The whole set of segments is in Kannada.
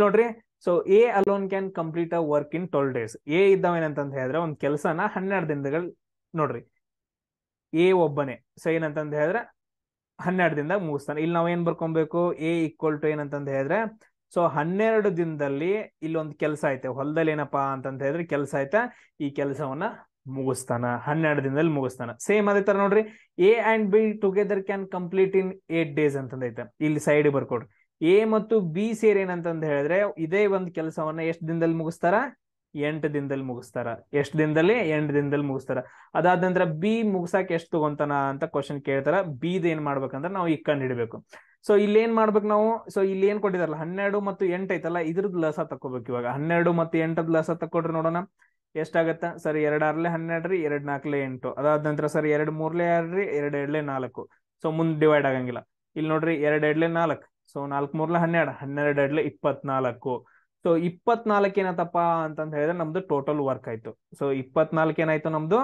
ನೋಡ್ರಿ, so A alone can complete a work in 12 days. A ಇದ್ದಾವೇನಂತಂದ ಹೇಳಿದ್ರೆ ಒಂದ್ ಕೆಲಸನ 12 ದಿನಗಳು ನೋಡ್ರಿ, ಎ ಒಬ್ಬನೇ. ಸೊ ಏನಂತಂದ ಹೇಳಿದ್ರೆ 12 ದಿನದಾಗ ಮುಗಿಸ್ತಾನೆ. ಇಲ್ಲಿ ನಾವ್ ಏನ್ ಬರ್ಕೊಬೇಕು, ಎ ಈಕ್ವಲ್ ಟು ಏನಂತಂದ ಹೇಳಿದ್ರೆ, ಸೊ 12 ದಿನದಲ್ಲಿ ಇಲ್ಲೊಂದು ಕೆಲಸ ಐತೆ ಹೊಲದಲ್ಲಿ, ಏನಪ್ಪಾ ಅಂತಂದ ಹೇಳಿದ್ರೆ ಕೆಲಸ ಐತೆ, ಈ ಕೆಲಸವನ್ನ ಮುಗಿಸ್ತಾನ 12 ದಿನದಲ್ಲಿ ಮುಗಿಸ್ತಾನ. ಸೇಮ್ ಅದೇ ತರ ನೋಡ್ರಿ, A and B together can complete in 8 days ಅಂತಂದೈತೆ. ಇಲ್ಲಿ ಸೈಡ್ ಬರ್ಕೊಡ್ರಿ, ಎ ಮತ್ತು ಬಿ ಸೇರಿ ಏನಂತಂದ ಹೇಳಿದ್ರೆ ಇದೇ ಒಂದು ಕೆಲಸವನ್ನ ಎಷ್ಟು ದಿನದಲ್ಲಿ ಮುಗಿಸ್ತಾರ, 8 ದಿನದಲ್ಲಿ ಮುಗಿಸ್ತಾರ. ಎಷ್ಟು ದಿನದಲ್ಲಿ? 8 ದಿನದಲ್ಲಿ ಮುಗಿಸ್ತಾರ. ಅದಾದ ನಂತರ ಬಿ ಮುಗಿಸಾಕ ಎಷ್ಟು ತಗೊಂತಾನ ಅಂತ ಕ್ವಶನ್ ಕೇಳ್ತಾರ. ಬಿದ್ ಏನ್ ಮಾಡ್ಬೇಕಂದ್ರೆ ನಾವು ಈಗ ಕಂಡು ಹಿಡಿಬೇಕು. ಸೊ ಇಲ್ಲಿ ಏನ್ ಮಾಡ್ಬೇಕು ನಾವು, ಸೊ ಇಲ್ಲಿ ಏನ್ ಕೊಟ್ಟಿದಾರಲ್ಲ 12 ಮತ್ತು 8 ಐತಲ್ಲ, ಇದ್ರದ್ದು ಲಸ ತಕೋಬೇಕು. ಇವಾಗ 12 ಮತ್ತು 8 ಲಸ ತಕೊಡ್ರಿ ನೋಡೋಣ ಎಷ್ಟಾಗತ್ತ. ಸರಿ, 2 6 12 ರೀ, 2 4 8. ಅದಾದ ನಂತರ ಸರಿ 2 3 2 ರೀ, 2 2 4. ಸೊ ಮುಂದ್ ಡಿವೈಡ್ ಆಗಂಗಿಲ್ಲ. ಇಲ್ಲಿ ನೋಡ್ರಿ 2 2 4. ಸೊ 4 3 12, 12 24. ಸೊ 24 ಏನತ್ತಪ್ಪ ಅಂತಂದ ಹೇಳಿದ್ರೆ ನಮ್ದು ಟೋಟಲ್ ವರ್ಕ್ ಆಯ್ತು. ಸೊ 24 ಏನಾಯ್ತು, ನಮ್ದು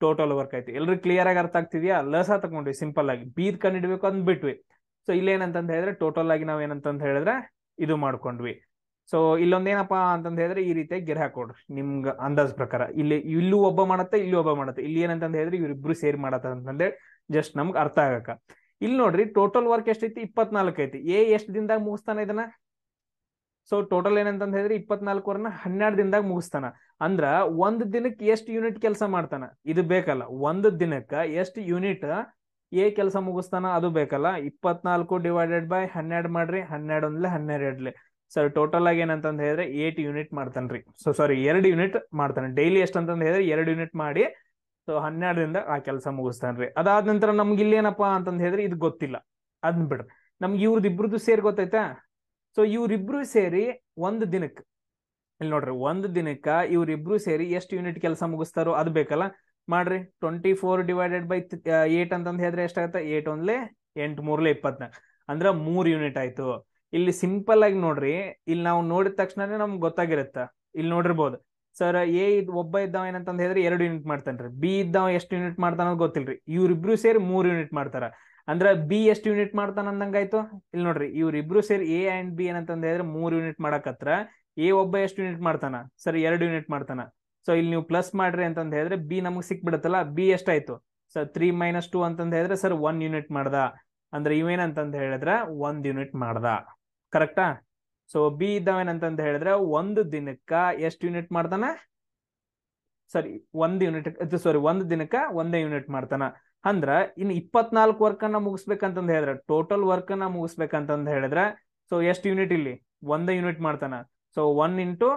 ಟೋಟಲ್ ವರ್ಕ್ ಆಯ್ತು. ಎಲ್ರು ಕ್ಲಿಯರ್ ಆಗಿ ಅರ್ಥ ಆಗ್ತಿದ್ಯಾ? ಲಸ ತಗೊಂಡ್ವಿ ಸಿಂಪಲ್ ಆಗಿ, ಬೀದ್ ಕಂಡು ಹಿಡ್ಬೇಕು ಅಂದ್ ಬಿಟ್ವಿ. ಸೊ ಇಲ್ಲೇನಂತಂದ ಹೇಳಿದ್ರೆ ಟೋಟಲ್ ಆಗಿ ನಾವ್ ಏನಂತಂದ ಹೇಳಿದ್ರೆ ಇದು ಮಾಡ್ಕೊಂಡ್ವಿ. ಸೊ ಇಲ್ಲೊಂದೇನಪ್ಪಾ ಅಂತಂದ ಹೇಳಿದ್ರೆ ಈ ರೀತಿಯಾಗಿ ಗೆರೆ ಹಾಕೊಡ್ರಿ ನಿಮ್ಗ ಅಂದಾಜ್ ಪ್ರಕಾರ. ಇಲ್ಲೂ ಒಬ್ಬ ಮಾಡತ್ತೆ, ಇಲ್ಲಿ ಒಬ್ಬ ಮಾಡತ್ತೆ. ಇಲ್ಲಿ ಏನಂತಂದ ಹೇಳಿದ್ರೆ ಇವ್ರಿಬ್ರು ಸೇರಿ ಮಾಡತ್ತ ಅಂತಂದ್ರೆ ಜಸ್ಟ್ ನಮ್ಗೆ ಅರ್ಥ ಆಗಕ್ಕ. ಇಲ್ಲಿ ನೋಡ್ರಿ ಟೋಟಲ್ ವರ್ಕ್ ಎಷ್ಟೈತಿ, 24 ಐತಿ. ಎ ಎಷ್ಟು ದಿನದಾಗ ಮುಗಿಸ್ತಾನ ಇದನ್ನ? ಸೊ ಟೋಟಲ್ ಏನಂತಂದ ಹೇಳಿದ್ರೆ 24 12 ದಿನದಾಗ ಮುಗಿಸ್ತಾನ. ಅಂದ್ರ ಒಂದ್ ದಿನಕ್ಕೆ ಎಷ್ಟು ಯೂನಿಟ್ ಕೆಲಸ ಮಾಡ್ತಾನ ಇದು ಬೇಕಲ್ಲ. ಒಂದ್ ದಿನಕ್ಕ ಎಷ್ಟು ಯೂನಿಟ್ ಎ ಕೆಲಸ ಮುಗಿಸ್ತಾನ ಅದು ಬೇಕಲ್ಲ. 24 ಡಿವೈಡೆಡ್ ಬೈ 12 ಮಾಡ್ರಿ, 12 ಒಂದ್ಲೆ 12. ಸರ್ ಟೋಟಲ್ ಆಗಿ ಏನಂತಂದ ಹೇಳಿದ್ರೆ 8 ಯೂನಿಟ್ ಮಾಡ್ತಾನ್ರಿ. ಸೊ ಸಾರಿ 2 ಯೂನಿಟ್ ಮಾಡ್ತಾನೆ ಡೈಲಿ. ಎಷ್ಟಂತಂದ ಹೇಳಿದ್ರೆ 2 ಯೂನಿಟ್ ಮಾಡಿ ಸೊ 12 ದಿಂದ ಆ ಕೆಲಸ ಮುಗಿಸ್ತಾನ್ರಿ. ಅದಾದ ನಂತರ ನಮ್ಗೆ ಇಲ್ಲಿ ಏನಪ್ಪಾ ಅಂತಂದ ಹೇಳಿದ್ರೆ ಇದು ಗೊತ್ತಿಲ್ಲ, ಅದ್ನ ಬಿಡ್ರಿ. ನಮ್ಗೆ ಇವ್ರದ್ದು ಇಬ್ರದ್ದು ಸೇರಿ ಗೊತ್ತೈತಾ? ಸೊ ಇವ್ರಿಬ್ರು ಸೇರಿ ಒಂದ್ ದಿನಕ್ಕೆ, ಇಲ್ಲಿ ನೋಡ್ರಿ ಒಂದ್ ದಿನಕ್ಕ ಇವ್ರಿಬ್ರು ಸೇರಿ ಎಷ್ಟು ಯೂನಿಟ್ ಕೆಲಸ ಮುಗಿಸ್ತಾರೋ ಅದು ಬೇಕಲ್ಲ. ಮಾಡ್ರಿ 24 ಡಿವೈಡೆಡ್ ಬೈ 8 ಅಂತಂದ ಹೇಳಿದ್ರೆ ಎಷ್ಟಾಗತ್ತೆ, 8 ಒಂದ್ಲೆ 8 3 24. ಅಂದ್ರ 3 ಯೂನಿಟ್ ಆಯ್ತು. ಇಲ್ಲಿ ಸಿಂಪಲ್ ಆಗಿ ನೋಡ್ರಿ, ಇಲ್ಲಿ ನಾವು ನೋಡಿದ ತಕ್ಷಣನೇ ನಮ್ಗೆ ಗೊತ್ತಾಗಿರುತ್ತ. ಇಲ್ಲಿ ನೋಡಿರ್ಬೋದು ಸರ್, ಎ ಒಬ್ಬ ಇದ್ದಾವ ಏನಂತಂದ ಹೇಳಿದ್ರೆ 2 ಯೂನಿಟ್ ಮಾಡ್ತಾನ್ರಿ. ಬಿ ಇದ್ದಾವ ಎಷ್ಟು ಯೂನಿಟ್ ಮಾಡ್ತಾನ ಗೊತ್ತಿಲ್ರಿ. ಇವ್ರಿಬ್ರು ಸೇರಿ 3 ಯೂನಿಟ್ ಮಾಡ್ತಾರ. ಅಂದ್ರ ಬಿ ಎಷ್ಟು ಯೂನಿಟ್ ಮಾಡ್ತಾನ ಅಂದಂಗಾಯ್ತು. ಇಲ್ಲಿ ನೋಡ್ರಿ ಇವ್ರಿಬ್ರು ಸೇರಿ ಎ ಅಂಡ್ ಬಿ ಏನಂತಂದ ಹೇಳಿದ್ರೆ 3 ಯೂನಿಟ್ ಮಾಡಕತ್ರ. ಎ ಒಬ್ಬ ಎಷ್ಟು ಯೂನಿಟ್ ಮಾಡ್ತಾನ, ಸರಿ 2 ಯೂನಿಟ್ ಮಾಡ್ತಾನ. ಸೊ ಇಲ್ಲಿ ನೀವು ಪ್ಲಸ್ ಮಾಡ್ರಿ ಅಂತಂದ ಹೇಳಿದ್ರೆ ಬಿ ನಮಗ್ ಸಿಕ್ಬಿಡತ್ತಲ್ಲ. ಬಿ ಎಷ್ಟಾಯ್ತು ಸರ್, 3 - 2 ಅಂತಂದ ಹೇಳಿದ್ರೆ ಸರ್ 1 ಯೂನಿಟ್ ಮಾಡ್ದ. ಅಂದ್ರೆ ಇವೇನಂತಂದ ಹೇಳಿದ್ರೆ 1 ಯೂನಿಟ್ ಮಾಡ್ದ. ಕರೆಕ್ಟಾ? ಸೊ ಬಿ ಇದ್ದಾವೇನಂತಂದ ಹೇಳಿದ್ರೆ ಒಂದು ದಿನಕ್ಕ ಎಷ್ಟು ಯೂನಿಟ್ ಮಾಡ್ತಾನ, ಸರಿ 1 ಯೂನಿಟ್, ಸಾರಿ 1 ದಿನಕ್ಕ 1 ಯೂನಿಟ್ ಮಾಡ್ತಾನ. ಅಂದ್ರ ಇನ್ 24 ವರ್ಕ್ ಅನ್ನ ಮುಗಿಸ್ಬೇಕಂತಂದ ಹೇಳಿದ್ರೆ, ಟೋಟಲ್ ವರ್ಕ್ ಅನ್ನ ಮುಗಿಸ್ಬೇಕಂತಂದ ಹೇಳಿದ್ರೆ ಸೊ ಎಷ್ಟು ಯೂನಿಟ್ ಇಲ್ಲಿ 1 ಯೂನಿಟ್ ಮಾಡ್ತಾನ. ಸೊ 1 ×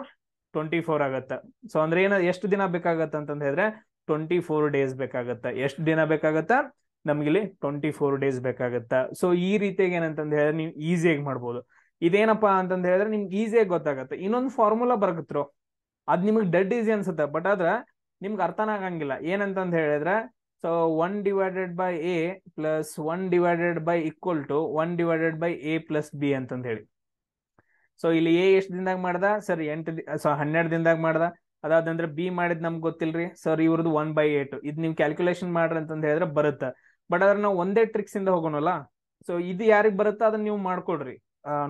24 ಆಗತ್ತ. ಸೊ ಅಂದ್ರೆ ಎಷ್ಟು ದಿನ ಬೇಕಾಗತ್ತ ಅಂತಂದ ಹೇಳಿದ್ರೆ 24 ಡೇಸ್ ಬೇಕಾಗತ್ತ. ಎಷ್ಟು ದಿನ ಬೇಕಾಗತ್ತ ನಮ್ಗಿಲ್ಲಿ? 24 ಡೇಸ್ ಬೇಕಾಗತ್ತ. ಸೊ ಈ ರೀತಿಯಾಗಿ ಏನಂತಂದ ಹೇಳಿದ್ರೆ ನೀವು ಈಸಿಯಾಗಿ ಮಾಡ್ಬೋದು. ಇದೇನಪ್ಪಾ ಅಂತಂದ ಹೇಳಿದ್ರೆ ನಿಮ್ಗೆ ಈಸಿಯಾಗಿ ಗೊತ್ತಾಗತ್ತೆ. ಇನ್ನೊಂದು ಫಾರ್ಮುಲಾ ಬರಕತ್ರು, ಅದ್ ನಿಮಗ್ ಡೆಡ್ ಈಸಿ ಅನ್ಸುತ್ತೆ, ಬಟ್ ಆದ್ರ ನಿಮ್ಗೆ ಅರ್ಥನ ಆಗಂಗಿಲ್ಲ. ಏನಂತಂದ ಹೇಳಿದ್ರೆ so 1 divided by a plus 1 divided by equal to 1 divided by a plus b ಅಂತಂದ ಹೇಳಿ. ಸೊ ಇಲ್ಲಿ ಎ ಎಷ್ಟು ದಿನದಾಗ ಮಾಡ್ದ ಸರ್, 12 ದಿನದಾಗ ಮಾಡ್ದ. ಅದಾದ ನಂತರ ಬಿ ಮಾಡಿದ್ ನಮ್ಗೆ ಗೊತ್ತಿಲ್ರಿ ಸರ್, ಇವ್ರದ್ದು 1/8. ಇದ್ ನೀವು ಕ್ಯಾಲ್ಕುಲೇಷನ್ ಮಾಡ್ರಿ ಅಂತಂದ ಹೇಳಿದ್ರೆ ಬರುತ್ತೆ. ಬಟ್ ಅದ್ರ ನಾವು ಒಂದೇ ಟ್ರಿಕ್ಸ್ ಇಂದ ಹೋಗೋಣಲ್ಲ. ಸೊ ಇದು ಯಾರಿಗ್ ಬರುತ್ತಾ ಅದನ್ನ ನೀವು ಮಾಡ್ಕೊಡ್ರಿ,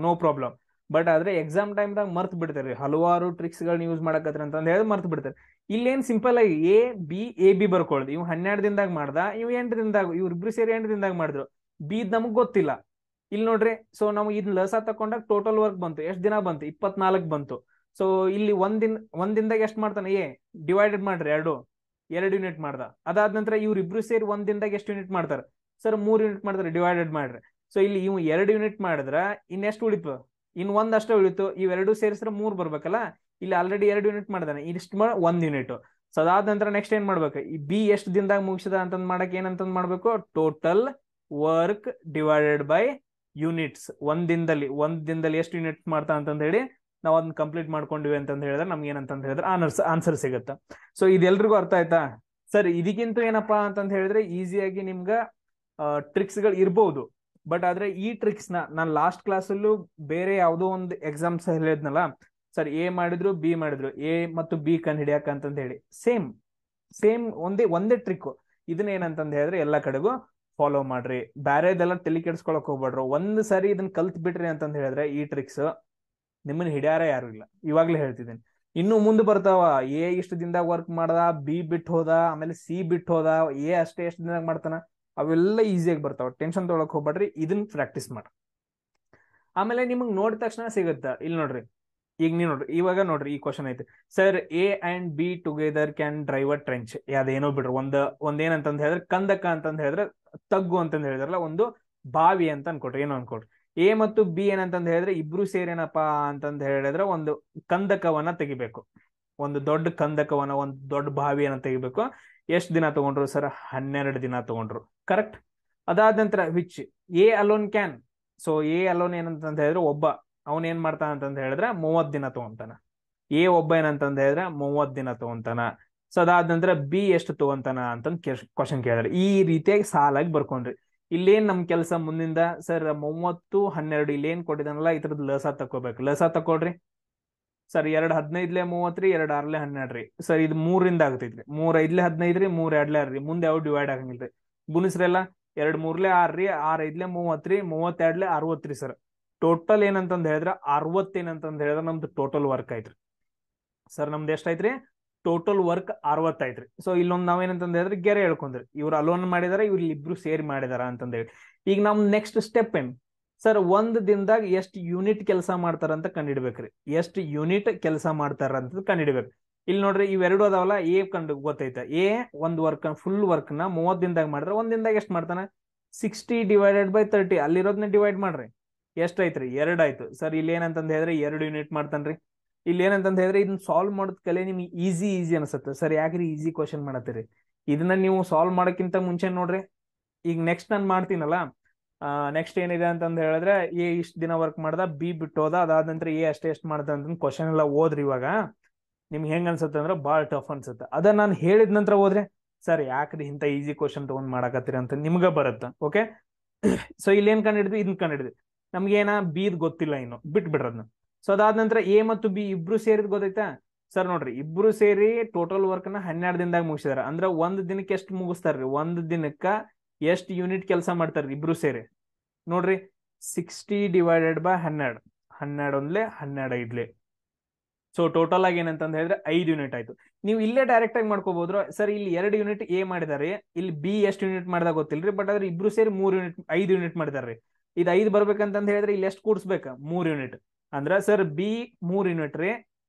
ನೋ ಪ್ರಾಬ್ಲಮ್. ಬಟ್ ಆದ್ರೆ ಎಕ್ಸಾಮ್ ಟೈಮ್ದಾಗ ಮರ್ತ್ ಬಿಡ್ತಾರ್ರಿ, ಹಲವಾರು ಟ್ರಿಕ್ಸ್ ಗಳನ್ನ ಯೂಸ್ ಮಾಡಕತ್ರಿ ಅಂತಂದ ಹೇಳಿ ಮರ್ತ್ ಬಿಡ್ತಾರೆ. ಇಲ್ಲೇನ್ ಸಿಂಪಲ್ ಆಗಿ ಎ ಬಿ ಬರ್ಕೊಳ್ದು. ಇವ್ 12 ದಿನದಾಗ ಮಾಡ್ದ, ಇವ್ 8 ದಿನದಾಗ, ಇವ್ರಿಬ್ರು ಸೇರಿ 8 ದಿನದಾಗ ಮಾಡಿದ್ರು. ಬಿ ನಮಗ್ ಗೊತ್ತಿಲ್ಲ. ಇಲ್ಲಿ ನೋಡ್ರಿ, ಸೊ ನಾವು ಇದ್ ಲಸ ತಕೊಂಡಾಗ ಟೋಟಲ್ ವರ್ಕ್ ಬಂತು. ಎಷ್ಟ್ ದಿನ ಬಂತು? 24 ಬಂತು. ಸೊ ಇಲ್ಲಿ ಒಂದ್ ದಿನದಾಗ ಎಷ್ಟ್ ಮಾಡ್ತಾನೆ ಎ, ಡಿವೈಡೆಡ್ ಮಾಡ್ರಿ 2 ಯೂನಿಟ್ ಮಾಡ್ದ. ಅದಾದ ನಂತರ ಇವ್ರಿಬ್ರು ಸೇರಿ ಒಂದ್ ದಿನದಾಗ ಎಷ್ಟು ಯೂನಿಟ್ ಮಾಡ್ತಾರೆ ಸರ್, 3 ಯೂನಿಟ್ ಮಾಡ್ತಾರೆ. ಡಿವೈಡೆಡ್ ಮಾಡ್ರಿ. ಸೊ ಇಲ್ಲಿ ಇವ್ 2 ಯೂನಿಟ್ ಮಾಡಿದ್ರ ಇನ್ನೆಷ್ಟು ಉಳಿತು? ಇನ್ ಒಂದಷ್ಟೇ ಉಳಿತು. ಇವೆರಡು ಸೇರಿಸಿದ್ರೆ 3 ಬರ್ಬೇಕಲ್ಲ. ಇಲ್ಲಿ ಆಲ್ರೆಡಿ 2 ಯೂನಿಟ್ ಮಾಡಿದಾನೆ, ಇಷ್ಟು 1 ಯೂನಿಟ್. ಸೊ ಅದಾದ ನಂತರ ನೆಕ್ಸ್ಟ್ ಏನ್ ಮಾಡ್ಬೇಕು, ಈ ಬಿ ಎಷ್ಟು ದಿನದಾಗ ಮುಗಿಸಿದ ಅಂತಂದ್ ಮಾಡಕ್ ಏನಂತಂದ್ ಮಾಡ್ಬೇಕು, total work divided by units. ಒಂದ್ ದಿನದಲ್ಲಿ ಎಷ್ಟು ಯೂನಿಟ್ ಮಾಡ್ತಾ ಅಂತಂದ ಹೇಳಿ ನಾವು ಅದನ್ನ ಕಂಪ್ಲೀಟ್ ಮಾಡ್ಕೊಂಡಿವಿ ಅಂತಂದ ಹೇಳಿದ್ರೆ ನಮ್ಗೆ ಏನಂತಂದ ಹೇಳಿದ್ರೆ ಆನ್ಸರ್ ಸಿಗುತ್ತೆ. ಸೊ ಇದೆಲ್ರಿಗೂ ಅರ್ಥ ಆಯ್ತಾ ಸರ್? ಇದಕ್ಕಿಂತ ಏನಪ್ಪಾ ಅಂತಂದ ಹೇಳಿದ್ರೆ ಈಸಿಯಾಗಿ ನಿಮ್ಗ ಟ್ರಿಕ್ಸ್ ಗಳು ಇರ್ಬಹುದು. ಬಟ್ ಆದ್ರೆ ಈ ಟ್ರಿಕ್ಸ್ ನಾನು ಲಾಸ್ಟ್ ಕ್ಲಾಸಲ್ಲೂ ಬೇರೆ ಯಾವುದೋ ಒಂದು ಎಕ್ಸಾಮ್ಸ್ ಹೇಳಿದ್ನಲ್ಲ ಸರ್, ಎ ಮಾಡಿದ್ರು ಬಿ ಮಾಡಿದ್ರು, ಎ ಮತ್ತು ಬಿ ಕಂಡು ಹಿಡಿಯಾಕ ಅಂತಂದ ಹೇಳಿ ಸೇಮ್ ಒಂದೇ ಟ್ರಿಕ್. ಇದನ್ನ ಏನಂತಂದ ಹೇಳಿದ್ರೆ ಎಲ್ಲಾ ಕಡೆಗೂ ಫಾಲೋ ಮಾಡ್ರಿ. ಬ್ಯಾರೆದೆಲ್ಲ ತಲೆ ಕೆಡ್ಸ್ಕೊಳಕ್ ಹೋಗ್ಬೇಡ್ರು. ಒಂದ್ ಸರಿ ಇದನ್ನ ಕಲ್ತ್ ಬಿಟ್ರಿ ಅಂತಂದ ಹೇಳಿದ್ರೆ ಈ ಟ್ರಿಕ್ಸ್ ನಿಮ್ಮನ್ನ ಹಿಡ್ಯಾರ ಯಾರು ಇಲ್ಲ, ಇವಾಗ್ಲೇ ಹೇಳ್ತಿದ್ದೀನಿ. ಇನ್ನು ಮುಂದೆ ಬರ್ತಾವ, ಎ ಇಷ್ಟು ದಿನದಾಗ ವರ್ಕ್ ಮಾಡ್ದ, ಬಿ ಬಿಟ್ಟು ಹೋದ, ಆಮೇಲೆ ಸಿ ಬಿಟ್ಟು ಹೋದ, ಎ ಅಷ್ಟೇ ಎಷ್ಟು ದಿನದಾಗ ಮಾಡ್ತಾನ, ಅವೆಲ್ಲ ಈಸಿಯಾಗಿ ಬರ್ತಾವ. ಟೆನ್ಷನ್ ತೊಗೊಳಕ್ ಹೋಗ್ಬೇಡ್ರಿ, ಇದನ್ನ ಪ್ರಾಕ್ಟೀಸ್ ಮಾಡ್ರಿ. ಆಮೇಲೆ ನಿಮಗ್ ನೋಡಿದ ತಕ್ಷಣ ಸಿಗುತ್ತ. ಇಲ್ಲಿ ನೋಡ್ರಿ, ಈಗ ನೀವು ನೋಡ್ರಿ, ಇವಾಗ ನೋಡ್ರಿ ಈ ಕ್ವಶನ್ ಐತಿ, sir A and B together can drive a trench. ಅದೇನೋ ಬಿಡ್ರಿ, ಒಂದೇನಂತಂದ್ ಹೇಳಿದ್ರೆ ಕಂದಕ ಅಂತಂದ್ ಹೇಳಿದ್ರೆ ತಗ್ಗು ಅಂತಂದ್ ಹೇಳಿದ್ರಲ್ಲ, ಒಂದು ಬಾವಿ ಅಂತ ಅನ್ಕೊಟ್ರಿ, ಏನೋ ಅನ್ಕೊಟ್ರಿ. ಎ ಮತ್ತು ಬಿ ಏನಂತಂದ್ ಹೇಳಿದ್ರೆ ಇಬ್ರು ಸೇರೇನಪ್ಪಾ ಅಂತಂದ್ ಹೇಳಿದ್ರೆ ಒಂದು ಕಂದಕವನ್ನ ತೆಗಿಬೇಕು, ಒಂದು ದೊಡ್ಡ ಕಂದಕವನ್ನ, ಒಂದು ದೊಡ್ಡ ಬಾವಿಯನ್ನ ತೆಗಿಬೇಕು. ಎಷ್ಟ್ ದಿನ ತಗೊಂಡ್ರು ಸರ್? 12 ದಿನ ತಗೊಂಡ್ರು. ಕರೆಕ್ಟ್. ಅದಾದ ನಂತರ which A alone can. So A alone ಏನಂತ ಹೇಳಿದ್ರೆ ಒಬ್ಬ, ಅವನ್ ಏನ್ ಮಾಡ್ತಾನ ಅಂತಂದ ಹೇಳಿದ್ರೆ 30 ದಿನ ತಗೊಂತಾನ. ಎ ಒಬ್ಬ ಏನಂತಂದ ಹೇಳಿದ್ರೆ 30 ದಿನ ತಗೊಂತಾನ. ಸೊ ಅದಾದ ನಂತರ ಬಿ ಎಷ್ಟು ತಗೊಂತಾನ ಅಂತಂದ್ ಕ್ವಶನ್ ಕೇಳಿದ್ರೆ ಈ ರೀತಿಯಾಗಿ ಸಾಲಾಗಿ ಬರ್ಕೊಂಡ್ರಿ. ಇಲ್ಲೇನ್ ನಮ್ ಕೆಲಸ ಮುಂದಿಂದ, ಸರ್ 30 12 ಇಲ್ಲೇನ್ ಕೊಟ್ಟಿದಾನಲ್ಲ ಇದ್ರದ್ದು ಲಸ ತಕೋಬೇಕು. ಲಸ ತಕೊಳ್ರಿ ಸರ್. 2 15 30 ರೀ, 2 6 12 ರೀ. ಸರ್ ಇದು 3ರಿಂದ ಆಗ್ತೈತ್ರಿ. 3 5 15 ರೀ, 3 2 6 ರೀ. ಮುಂದೆ ಯಾವ ಡಿವೈಡ್ ಆಗಂಗಿಲ್ರಿ. ಗುಣಿಸ್ರೆಲ್ಲ 2 3 6 ರೀ, 6 5 30 ರೀ, 32 60 ರೀ. ಸರ್ ಟೋಟಲ್ ಏನಂತಂದ್ ಹೇಳಿದ್ರೆ 60 ಏನಂತಂದ್ ಹೇಳಿದ್ರೆ ನಮ್ದು ಟೋಟಲ್ ವರ್ಕ್ ಐತ್ರಿ. ಸರ್ ನಮ್ದು ಎಷ್ಟಾಯ್ತ್ರಿ? ಟೋಟಲ್ ವರ್ಕ್ 60 ಐತ್ರಿ. ಸೊ ಇಲ್ಲೊಂದು ನಾವೇನಂತಂದ್ ಹೇಳಿದ್ರೆ ಗೆರೆ ಹೇಳ್ಕೊಂಡ್ರಿ, ಇವ್ರು ಅಲೋನ್ ಮಾಡಿದಾರ, ಇವ್ರು ಇಬ್ರು ಸೇರಿ ಮಾಡಿದಾರ ಅಂತಂದ್ ಹೇಳಿ. ಈಗ ನಮ್ ನೆಕ್ಸ್ಟ್ ಸ್ಟೆಪ್ ಏನ್ ಸರ್? ಒಂದ್ ದಿನದಾಗ ಎಷ್ಟು ಯೂನಿಟ್ ಕೆಲಸ ಮಾಡ್ತಾರ ಅಂತ ಕಂಡಿಡ್ಬೇಕ್ರಿ. ಎಷ್ಟು ಯೂನಿಟ್ ಕೆಲಸ ಮಾಡ್ತಾರ ಅಂತ ಕಂಡಿಡ್ಬೇಕು. ಇಲ್ಲಿ ನೋಡ್ರಿ, ಇವೆರಡು ಅದಾವಲ್ಲ, ಎ ಕಂಡು ಗೊತ್ತೈತೆ. ಎ ಒಂದ್ ವರ್ಕ್ ಫುಲ್ ವರ್ಕ್ ನ 30 ದಿನದಾಗ ಮಾಡಿದ್ರೆ ಒಂದ್ ದಿನದಾಗ ಎಷ್ಟ್ ಮಾಡ್ತಾನ? 60 ಡಿವೈಡೆಡ್ ಬೈ 30. ಅಲ್ಲಿರೋದನ್ನ ಡಿವೈಡ್ ಮಾಡ್ರಿ, ಎಷ್ಟೈತ್ರಿ? 2 ಆಯ್ತು. ಸರ್ ಇಲ್ಲಿ ಏನಂತಂದ್ ಹೇಳಿದ್ರೆ 2 ಯೂನಿಟ್ ಮಾಡ್ತಾನ್ರಿ. ಇಲ್ಲಿ ಏನಂತಂದ್ ಹೇಳಿದ್ರೆ ಇದನ್ನ ಸಾಲ್ವ್ ಮಾಡೋದ್ ಕಲೆ ನಿಮ್ಗೆ ಈಸಿ ಅನ್ಸುತ್ತೆ. ಸರ್ ಯಾಕ್ರಿ ಈಸಿ ಕ್ವಶನ್ ಮಾಡತ್ತೀರಿ? ಇದನ್ನ ನೀವು ಸಾಲ್ವ್ ಮಾಡಕ್ಕಿಂತ ಮುಂಚೆ ನೋಡ್ರಿ, ಈಗ ನೆಕ್ಸ್ಟ್ ನಾನು ಮಾಡ್ತೀನಲ್ಲ, ನೆಕ್ಸ್ಟ್ ಏನಿದೆ ಅಂತಂದ್ ಹೇಳಿದ್ರೆ ಎ ಇಷ್ಟ ದಿನ ವರ್ಕ್ ಮಾಡ್ದ, ಬಿ ಬಿಟ್ಟು ಹೋದ, ಅದಾದ ನಂತರ ಎ ಅಷ್ಟೇ ಎಷ್ಟು ಮಾಡ್ದ ಅಂತ ಕ್ವಶನ್ ಎಲ್ಲ ಓದ್ರಿ. ಇವಾಗ ನಿಮ್ಗೆ ಹೆಂಗ್ ಅನ್ಸುತ್ತೆ ಅಂದ್ರೆ ಬಾಳ ಟಫ್ ಅನ್ಸುತ್ತೆ. ಅದ ನಾನು ಹೇಳಿದ ನಂತರ ಹೋದ್ರೆ ಸರ್ ಯಾಕ್ರಿ ಇಂತ ಈಸಿ ಕ್ವಶನ್ ತಗೊಂಡ್ ಮಾಡಕತ್ತೀರಿ ಅಂತ ನಿಮ್ಗ ಬರುತ್ತೆ. ಓಕೆ, ಸೊ ಇಲ್ಲಿ ಏನ್ ಕಂಡಿದ್ವಿ? ಇದನ್ ಕಂಡಿದ್ವಿ. ನಮ್ಗೇನ ಬಿದ್ ಗೊತ್ತಿಲ್ಲ, ಇನ್ನು ಬಿಟ್ಬಿಡ್ರದ್ನ. ಸೊ ಅದಾದ ನಂತರ ಎ ಮತ್ತು ಬಿ ಇಬ್ರು ಸೇರಿದ್ ಗೊತ್ತೈತಾ? ಸರ್ ನೋಡ್ರಿ, ಇಬ್ರು ಸೇರಿ ಟೋಟಲ್ ವರ್ಕ್ ನ 12 ದಿನದಾಗ ಮುಗಿಸಿದಾರ. ಅಂದ್ರೆ ಒಂದ್ ದಿನಕ್ಕೆ ಎಷ್ಟು ಮುಗಿಸ್ತಾರ್ರಿ? ಒಂದ್ ದಿನಕ್ಕ ಎಷ್ಟು ಯೂನಿಟ್ ಕೆಲಸ ಮಾಡ್ತಾರ್ರಿ ಇಬ್ರು ಸೇರಿ? ನೋಡ್ರಿ, 60 ಡಿವೈಡೆಡ್ ಬೈ 12. 12 ಒಂದ್ಲೆ 12 ಐದ್ಲೆ. ಸೊ ಟೋಟಲ್ ಆಗಿ ಏನಂತಂದ್ ಹೇಳಿದ್ರೆ 5 ಯೂನಿಟ್ ಆಯ್ತು. ನೀವು ಇಲ್ಲೇ ಡೈರೆಕ್ಟ್ ಆಗಿ ಮಾಡ್ಕೋಬಹುದು. ಸರ್ ಇಲ್ಲಿ 2 ಯೂನಿಟ್ ಎ ಮಾಡಿದಾರೆ, ಇಲ್ಲಿ ಬಿ ಎಷ್ಟು ಯೂನಿಟ್ ಮಾಡ್ದಾಗ ಗೊತ್ತಿಲ್ರಿ, ಬಟ್ ಆದ್ರೆ ಇಬ್ರು ಸೇರಿ 3 ಯೂನಿಟ್ 5 ಯೂನಿಟ್ ಮಾಡಿದಾರೆ. ಇದು 5 ಬರ್ಬೇಕಂತಂದ್ ಹೇಳಿದ್ರೆ ಇಲ್ಲಿ ಎಷ್ಟು ಕೂಡ್ಸ್ಬೇಕ? 3 ಯೂನಿಟ್. ಅಂದ್ರ ಸರ್ ಬಿ 3 ಯೂನಿಟ್ ರೀ,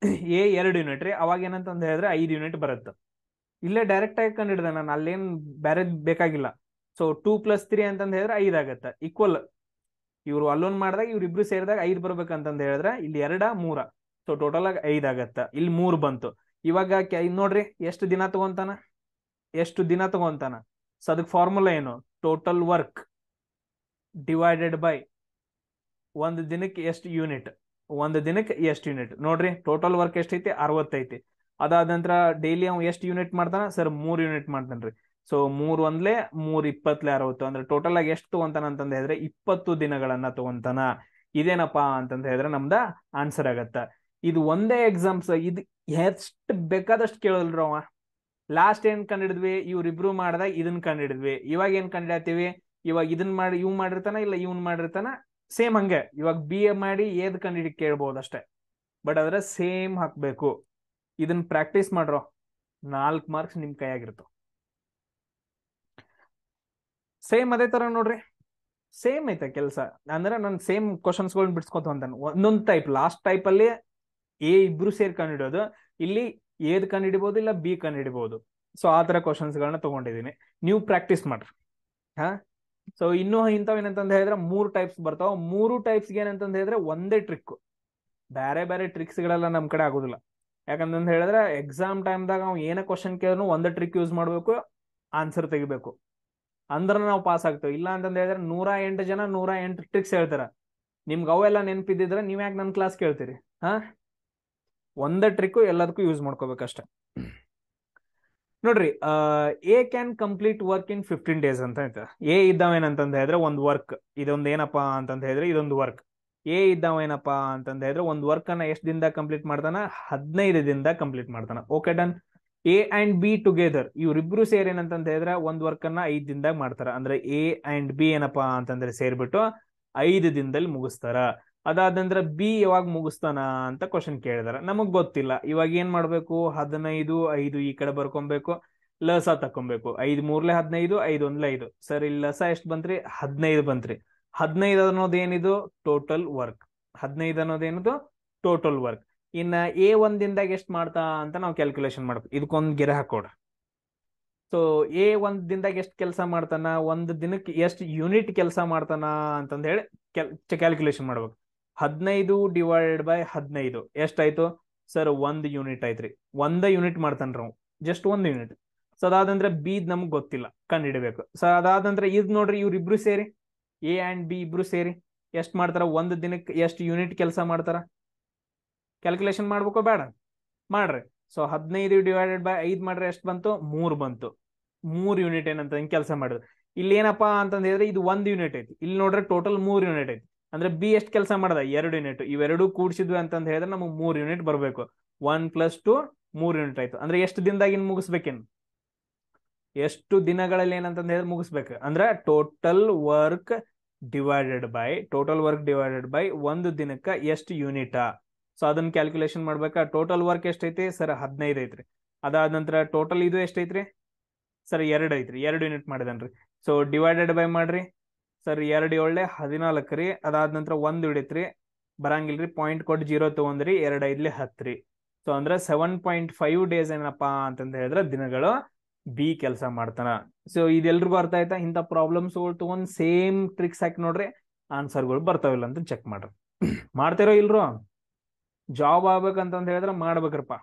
ಎ 2 ಯೂನಿಟ್ ರೀ. ಅವಾಗ ಏನಂತಂದ್ ಹೇಳಿದ್ರೆ 5 ಯೂನಿಟ್ ಬರುತ್ತೆ. ಇಲ್ಲೇ ಡೈರೆಕ್ಟ್ ಆಗಿ ಕಂಡಿಡ್ದೆ ನಾನು, ಅಲ್ಲೇನ್ ಬೇರೆ ಬೇಕಾಗಿಲ್ಲ. ಸೊ 2 + 3 ಅಂತಂದ್ ಹೇಳಿದ್ರೆ 5 ಆಗತ್ತೆ. ಈಕ್ವಲ್ ಇವ್ರು ಅಲೋನ್ ಮಾಡಿದಾಗ ಇವ್ರಿಬ್ರು ಸೇರಿದಾಗ 5 ಬರ್ಬೇಕಂತಂದ್ ಹೇಳಿದ್ರೆ ಇಲ್ಲಿ 2 3. ಸೊ ಟೋಟಲ್ ಆಗಿ 5 ಆಗತ್ತ. ಇಲ್ಲಿ 3 ಬಂತು. ಇವಾಗ ನೋಡ್ರಿ ಎಷ್ಟು ದಿನ ತಗೊಂತಾನ, ಎಷ್ಟು ದಿನ ತಗೊಂತಾನ. ಸೊ ಅದಕ್ಕೆ ಫಾರ್ಮುಲಾ ಏನು? ಟೋಟಲ್ ವರ್ಕ್ ಡಿವೈಡೆಡ್ ಬೈ ಒಂದು ದಿನಕ್ಕೆ ಎಷ್ಟು ಯೂನಿಟ್. ಒಂದು ದಿನಕ್ಕೆ ಎಷ್ಟು ಯೂನಿಟ್ ನೋಡ್ರಿ. ಟೋಟಲ್ ವರ್ಕ್ ಎಷ್ಟೈತಿ? 60 ಐತಿ. ಅದಾದ ನಂತರ ಡೈಲಿ ಅವ್ ಎಷ್ಟು ಯೂನಿಟ್ ಮಾಡ್ತಾನ? ಸರ್ 3 ಯೂನಿಟ್ ಮಾಡ್ತಾನ್ರಿ. ಸೊ 3 ಒಂದ್ಲೆ 3 20 60. ಅಂದ್ರೆ ಟೋಟಲ್ ಆಗಿ ಎಷ್ಟು ತಗೊಂತಾನ ಅಂತಂದ ಹೇಳಿದ್ರೆ 20 ದಿನಗಳನ್ನ ತಗೊಂತಾನ. ಇದೇನಪ್ಪಾ ಅಂತಂದ ಹೇಳಿದ್ರೆ ನಮ್ದ ಆನ್ಸರ್ ಆಗತ್ತ. ಇದು ಒಂದೇ ಎಕ್ಸಾಮ್ಸ್, ಇದು ಎಷ್ಟು ಬೇಕಾದಷ್ಟು ಕೇಳಲ್ರಿ ಅವ. ಲಾಸ್ಟ್ ಏನ್ ಕಂಡಿಡಿದ್ವಿ? ಇವ್ರಿಬ್ರು ಮಾಡ್ದಾಗ ಇದನ್ ಕಂಡಿಡಿದ್ವಿ. ಇವಾಗ ಏನ್ ಕಂಡಿಡ್ತೀವಿ? ಇವಾಗ ಇದನ್ ಮಾಡಿ ಇವ್ ಮಾಡಿರ್ತಾನ, ಇಲ್ಲ ಇವ್ನ್ ಮಾಡಿರ್ತಾನ, ಸೇಮ್ ಹಂಗೆ. ಇವಾಗ ಬಿ ಎ ಮಾಡಿ ಏದ್ ಕಂಡಿಡಿ ಕೇಳ್ಬೋದು ಅಷ್ಟೇ, ಬಟ್ ಆದ್ರೆ ಸೇಮ್ ಹಾಕ್ಬೇಕು. ಇದನ್ನ ಪ್ರಾಕ್ಟೀಸ್ ಮಾಡ್ರೋ, 4 ಮಾರ್ಕ್ಸ್ ನಿಮ್ ಕೈಯಾಗಿರ್ತಾವ. ಸೇಮ್ ಅದೇ ತರ ನೋಡ್ರಿ, ಸೇಮ್ ಐತೆ ಕೆಲಸ. ಅಂದ್ರೆ ನಾನು ಸೇಮ್ ಕ್ವಶನ್ಸ್ಗಳನ್ನ ಬಿಡ್ಸ್ಕೊತ ಅಂತಾನೆ. ಒಂದೊಂದ್ ಟೈಪ್, ಲಾಸ್ಟ್ ಟೈಪ್ ಅಲ್ಲಿ ಎ ಇಬ್ರು ಸೇರಿ ಕಂಡಿಡೋದು, ಇಲ್ಲಿ ಏದ್ ಕಂಡಿಡಿಬಹುದು, ಇಲ್ಲ ಬಿ ಕಂಡಿಡಿಬಹುದು. ಸೊ ಆ ತರ ಕ್ವಶನ್ಸ್ ಗಳನ್ನ ತಗೊಂಡಿದೀನಿ, ನೀವು ಪ್ರಾಕ್ಟೀಸ್ ಮಾಡ್ರಿ. ಹಾ, ಸೊ ಇನ್ನೂ ಇಂಥವ್ ಏನಂತಂದ ಹೇಳಿದ್ರೆ 3 ಟೈಪ್ಸ್ ಬರ್ತಾವ. 3 ಟೈಪ್ಸ್ಗೆ ಏನಂತಂದ ಹೇಳಿದ್ರೆ ಒಂದೇ ಟ್ರಿಕ್. ಬೇರೆ ಬೇರೆ ಟ್ರಿಕ್ಸ್ ಗಳೆಲ್ಲ ನಮ್ ಕಡೆ ಆಗೋದಿಲ್ಲ. ಯಾಕಂತಂದ ಹೇಳಿದ್ರೆ ಎಕ್ಸಾಮ್ ಟೈಮ್ದಾಗ ನಾವು ಏನೇ ಕ್ವಶನ್ ಕೇಳಿದ್ರು ಒಂದೇ ಟ್ರಿಕ್ ಯೂಸ್ ಮಾಡ್ಬೇಕು, ಆನ್ಸರ್ ತೆಗಿಬೇಕು, ಅಂದ್ರೆ ನಾವು ಪಾಸ್ ಆಗ್ತೇವೆ. ಇಲ್ಲ ಅಂತಂದ ಹೇಳಿದ್ರೆ 108 ಜನ 108 ಟ್ರಿಕ್ಸ್ ಹೇಳ್ತಾರ. ನಿಮ್ಗೆ ಅವೆಲ್ಲ ನೆನಪಿದ್ದಿದ್ರೆ ನೀವ್ ಯಾಕೆ ನನ್ನ ಕ್ಲಾಸ್ ಕೇಳ್ತೀರಿ? ಹಾ, ಒಂದೇ ಟ್ರಿಕ್ ಎಲ್ಲದಕ್ಕೂ ಯೂಸ್ ಮಾಡ್ಕೋಬೇಕಷ್ಟೆ. ನೋಡ್ರಿ, A can complete work in 15 days ಅಂತ ಐತೆ. ಎ ಇದ್ದಾವೇನಂತಂದ ಹೇಳಿದ್ರೆ ಒಂದು ವರ್ಕ್, ಇದೊಂದು ಏನಪ್ಪಾ ಅಂತಂದ ಹೇಳಿದ್ರೆ ಇದೊಂದು ವರ್ಕ್. ಎ ಇದ್ದಾವೇನಪ್ಪಾ ಅಂತಂದ ಹೇಳಿದ್ರೆ ಒಂದು ವರ್ಕ್ ಅನ್ನ ಎಷ್ಟು ದಿನದಾಗ ಕಂಪ್ಲೀಟ್ ಮಾಡ್ತಾನ? 15 ದಿನದಾಗ ಕಂಪ್ಲೀಟ್ ಮಾಡ್ತಾನ. Okay, done. A and B together, ಇವ್ರಿಬ್ರು ಸೇರಿ ಏನಂತಂದ ಹೇಳಿದ್ರೆ ಒಂದ್ ವರ್ಕ್ ಅನ್ನ 5 ದಿನದಾಗ ಮಾಡ್ತಾರ. ಅಂದ್ರೆ ಎ ಅಂಡ್ ಬಿ ಏನಪ್ಪಾ ಅಂತಂದ್ರೆ ಸೇರ್ಬಿಟ್ಟು 5 ದಿನದಲ್ಲಿ ಮುಗಿಸ್ತಾರ. ಅದಾದ ನಂತರ ಬಿ ಯಾವಾಗ ಮುಗಿಸ್ತಾನ ಅಂತ ಕ್ವಶನ್ ಕೇಳಿದಾರೆ, ನಮಗ್ ಗೊತ್ತಿಲ್ಲ. ಇವಾಗ ಏನ್ ಮಾಡ್ಬೇಕು, 15 5 ಈ ಕಡೆ ಬರ್ಕೊಬೇಕು, ಲಸ ತಕೊಬೇಕು. 5 3 15, 5 1 5. ಸರ್ ಇಲ್ಲಿ ಲಸ ಎಷ್ಟು ಬಂತ್ರಿ, 15 ಬಂತ್ರಿ. 15 ಅನ್ನೋದು ಏನಿದು, ಟೋಟಲ್ ವರ್ಕ್. 15 ಅನ್ನೋದೇನಿದು, ಟೋಟಲ್ ವರ್ಕ್. ಇನ್ನ A1 ಎಷ್ಟು ಮಾಡ್ತಾ ಅಂತ ನಾವು ಕ್ಯಾಲ್ಕುಲೇಷನ್ ಮಾಡ್ಬೇಕು. ಇದಕ್ಕೊಂದು ಗೆರೆ ಹಾಕೋಣ. ಸೊ A1 ಎಷ್ಟು ಕೆಲಸ ಮಾಡ್ತಾನ, ಒಂದು ದಿನಕ್ಕೆ ಎಷ್ಟು ಯೂನಿಟ್ ಕೆಲಸ ಮಾಡ್ತಾನ ಅಂತಂದ ಹೇಳಿ ಕ್ಯಾಲ್ಕುಲೇಷನ್ ಮಾಡ್ಬೇಕು. 15 ಡಿವೈಡೆಡ್ ಬೈ 15 ಎಷ್ಟಾಯ್ತು ಸರ್, 1 ಯೂನಿಟ್ ಆಯ್ತ್ರಿ. 1 ಯೂನಿಟ್ ಮಾಡ್ತಾನ್ರಿ ನಾವು, ಜಸ್ಟ್ 1 ಯೂನಿಟ್. ಸೊ ಅದಾದಂದ್ರೆ ಬಿ ನಮ್ಗೆ ಗೊತ್ತಿಲ್ಲ, ಕಂಡುಹಿಡಬೇಕು. ಸೊ ಅದಾದಂದ್ರೆ ಇದು ನೋಡ್ರಿ, ಇವ್ರಿಬ್ರು ಸೇರಿ ಎ ಅಂಡ್ ಬಿ ಇಬ್ರು ಸೇರಿ ಎಷ್ಟು ಮಾಡ್ತಾರ, ಒಂದು ದಿನಕ್ಕೆ ಎಷ್ಟು ಯೂನಿಟ್ ಕೆಲಸ ಮಾಡ್ತಾರ ಕ್ಯಾಲ್ಕುಲೇಷನ್ ಮಾಡ್ಬೇಕೋ ಬೇಡ, ಮಾಡ್ರಿ. ಸೊ 15 ಡಿವೈಡೆಡ್ ಬೈ 5 ಮಾಡ್ರೆ ಎಷ್ಟು ಬಂತು, 3 ಬಂತು. 3 ಯೂನಿಟ್ ಏನಂತ ಕೆಲಸ ಮಾಡಿದ್ರು. ಇಲ್ಲಿ ಏನಪ್ಪಾ ಅಂತಂದ ಹೇಳಿದ್ರೆ ಇದು 1 ಯೂನಿಟ್ ಐತಿ, ಇಲ್ಲಿ ನೋಡ್ರೆ ಟೋಟಲ್ 3 ಯೂನಿಟ್ ಐತಿ. ಅಂದ್ರೆ ಬಿ ಎಷ್ಟು ಕೆಲಸ ಮಾಡದ, 2 ಯೂನಿಟ್. ಇವೆರಡು ಕೂಡಿಸಿದ್ವಿ ಅಂತಂದ ಹೇಳಿದ್ರೆ ನಮಗೆ 3 ಯೂನಿಟ್ ಬರಬೇಕು. 1 + 2 3 ಯೂನಿಟ್ ಆಯ್ತು. ಅಂದ್ರೆ ಎಷ್ಟು ದಿನದಾಗ ಮುಗಿಸ್ಬೇಕೇನು, ಎಷ್ಟು ದಿನಗಳಲ್ಲಿ ಏನಂತಂದ ಹೇಳಿದ್ರೆ ಮುಗಿಸ್ಬೇಕು ಅಂದ್ರೆ ಟೋಟಲ್ ವರ್ಕ್ ಡಿವೈಡೆಡ್ ಬೈ ಒಂದು ದಿನಕ್ಕೆ ಎಷ್ಟು ಯೂನಿಟ್. ಸೊ ಅದನ್ನ ಕ್ಯಾಲ್ಕುಲೇಷನ್ ಮಾಡ್ಬೇಕಾ. ಟೋಟಲ್ ವರ್ಕ್ ಎಷ್ಟೈತಿ ಸರ್, 15 ಐತ್ರಿ. ಅದಾದ ನಂತರ ಟೋಟಲ್ ಇದು ಎಷ್ಟೈತ್ರಿ ಸರ್, 2 ಐತ್ರಿ. 2 ಯೂನಿಟ್ ಮಾಡಿದನ್ರಿ. ಸೊ ಡಿವೈಡೆಡ್ ಬೈ ಮಾಡ್ರಿ ಸರ್, 2 7 14 ರೀ. ಅದಾದ ನಂತರ 1 ಹಿಡಿತ್ರಿ, ಬರಂಗಿಲ್ರಿ. ಪಾಯಿಂಟ್ ಕೊಟ್ಟು 0 ತಗೊಂಡ್ರಿ. 2 5 10 ರೀ. ಸೊ ಅಂದ್ರೆ 7.5 ಡೇಸ್ ಏನಪ್ಪಾ ಅಂತಂದ ಹೇಳಿದ್ರೆ ದಿನಗಳು ಬಿ ಕೆಲಸ ಮಾಡ್ತಾನ. ಸೊ ಇದೆಲ್ರಿಗೂ ಅರ್ಥ ಆಯ್ತಾ. ಇಂಥ ಪ್ರಾಬ್ಲಮ್ಸ್ಗಳು ತಗೊಂಡ್ ಸೇಮ್ ಟ್ರಿಕ್ಸ್ ಹಾಕಿ ನೋಡ್ರಿ, ಆನ್ಸರ್ಗಳು ಬರ್ತಾವಿಲ್ಲ ಅಂತ ಚೆಕ್ ಮಾಡ್ರಿ. ಮಾಡ್ತಿರೋ ಇಲ್ರೋ, ಜಾಬ್ ಆಗ್ಬೇಕಂತಂದ ಹೇಳಿದ್ರೆ ಮಾಡ್ಬೇಕ್ರಪ್ಪ.